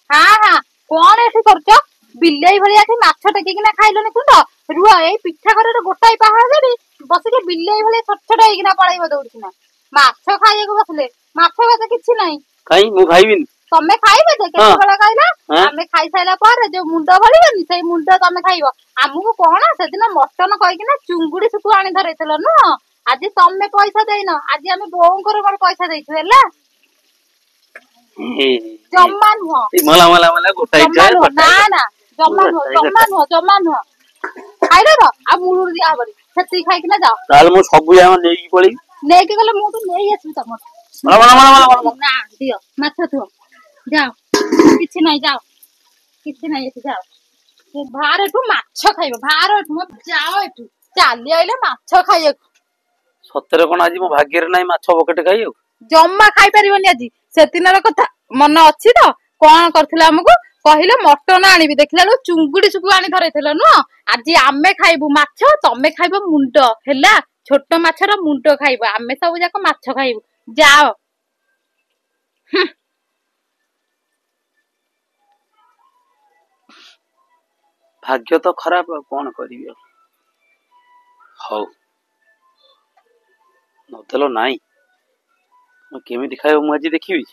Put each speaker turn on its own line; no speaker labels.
हाँ हाँ कौन एठी करछ बिल्लेई भलिया कि माछ टेकिना खाइलोनी तुंड रुह एई पिठा करे गोटाई पहाड़ देबी बसिके बिल्लेई भलिया छोट छोट हेकिना पळैबो दौड़िकिना माछ खाइएको बसले माछ भात किछि नाही
काई मु खाइबिन
तमे खाइबे जे केते बेला कहला आमे खाइ साइला पर जो मुंडा भलिबनी सेई मुंडा तमे खाइबो हमहु कोन सेदिन मटन कहिकिना चुंगुडी सुकु आनी धरैतलो न आज तमे पैसा देइनो आज आमे बोंकर मन पैसा देइछु हैला जम्मा नुह
मला मला मला गोटाई जाय
ना ना जम्मा नुह खाइले र आ मुलुर दिया हबरी सेती खाइ किना जाओ
ताल मु सब या नेकी पळी
नेकी गले मु तो नेई आसु तम
मला मला मला मला
ना दियो माछ थो जाओ किछि नाही जाओ किछि नाही एठी जाओ भार एठु माछ खाइबो भार एठु जाओ एठु चाली आइले माछ खाइए
सतरे कोन आज मो भाग्य रे नाही माछ बकेट खाइयो
जम्मा खाइ परिबनी आज सेतिनर कथा मन अछि त कोन करथिला हमकु कहिले मटन आनिबी देखिला लो चुंगुडी सुकु आनी धरैथिलो न आज आमे खाइबु माछ तमे खाइबो मुंड हैला छोट माछर मुंड खाइबो आमे सब जाक माछ खाइबु जाओ
भाग्य तो खराब कोन करियो हौ नदेलो नाही केमिति खाइबो मु आज देखिबी